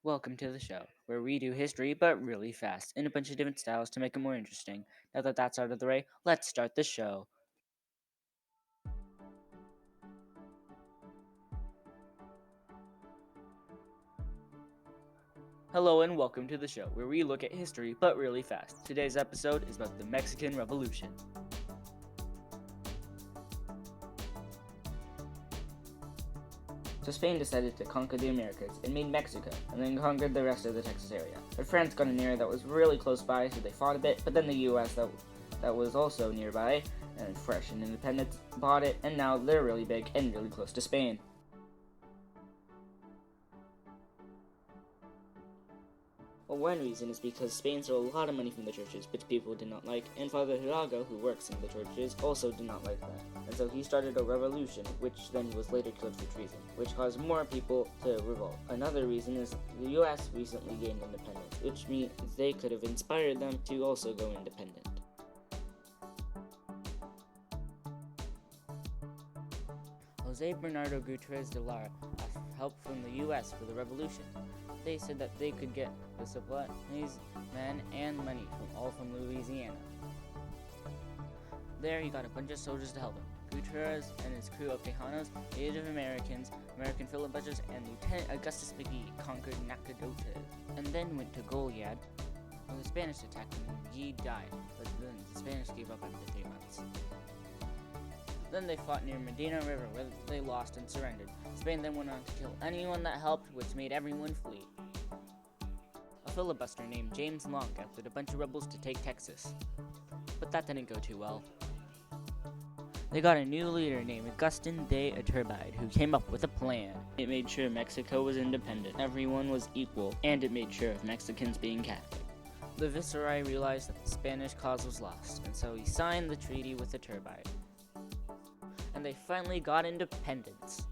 Welcome to the show, where we do history but really fast, in a bunch of different styles to make it more interesting. Now that that's out of the way, let's start the show. Hello and welcome to the show, where we look at history but really fast. Today's episode is about the Mexican Revolution. So Spain decided to conquer the Americas and made Mexico, and then conquered the rest of the Texas area. But France got an area that was really close by, so they fought a bit, but then the US that was also nearby, and fresh and independent, bought it, and now they're really big and really close to Spain. Well, one reason is because Spain stole a lot of money from the churches, which people did not like, and Father Hidalgo, who works in the churches, also did not like that. And so he started a revolution, which then was later killed for treason, which caused more people to revolt. Another reason is the US recently gained independence, which means they could have inspired them to also go independent. Jose Bernardo Gutierrez de Lara asked for help from the US for the revolution. They said that they could get the supplies, men, and money from Louisiana. There he got a bunch of soldiers to help him. Gutierrez and his crew of Tejanos, Native Americans, American filibusters, and Lieutenant Augustus McGee conquered Nacogdoches, and then went to Goliad. When the Spanish attacked him, McGee died, but then the Spanish gave up after 3 months. Then they fought near Medina River, where they lost and surrendered. Spain then went on to kill anyone that helped, which made everyone flee. A filibuster named James Long gathered a bunch of rebels to take Texas, but that didn't go too well. They got a new leader named Agustin de Iturbide, who came up with a plan. It made sure Mexico was independent, everyone was equal, and it made sure of Mexicans being Catholic. The viceroy realized that the Spanish cause was lost, and so he signed the treaty with Iturbide. And they finally got independence.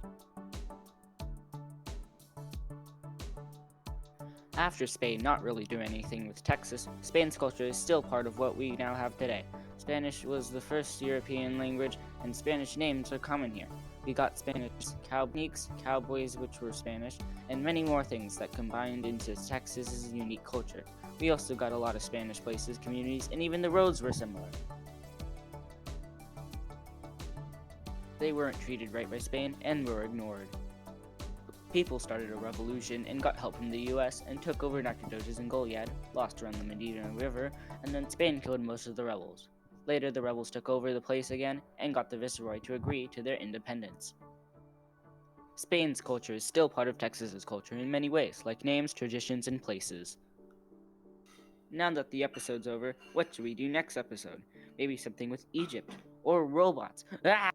After Spain not really doing anything with Texas, Spain's culture is still part of what we now have today. Spanish was the first European language, and Spanish names are common here. We got Spanish cowboys, which were Spanish, and many more things that combined into Texas's unique culture. We also got a lot of Spanish places, communities, and even the roads were similar. They weren't treated right by Spain and were ignored. People started a revolution and got help from the US and took over Nacogdoches and Goliad, lost around the Medina River, and then Spain killed most of the rebels. Later, the rebels took over the place again and got the viceroy to agree to their independence. Spain's culture is still part of Texas's culture in many ways, like names, traditions, and places. Now that the episode's over, what should we do next episode? Maybe something with Egypt or robots. Ah!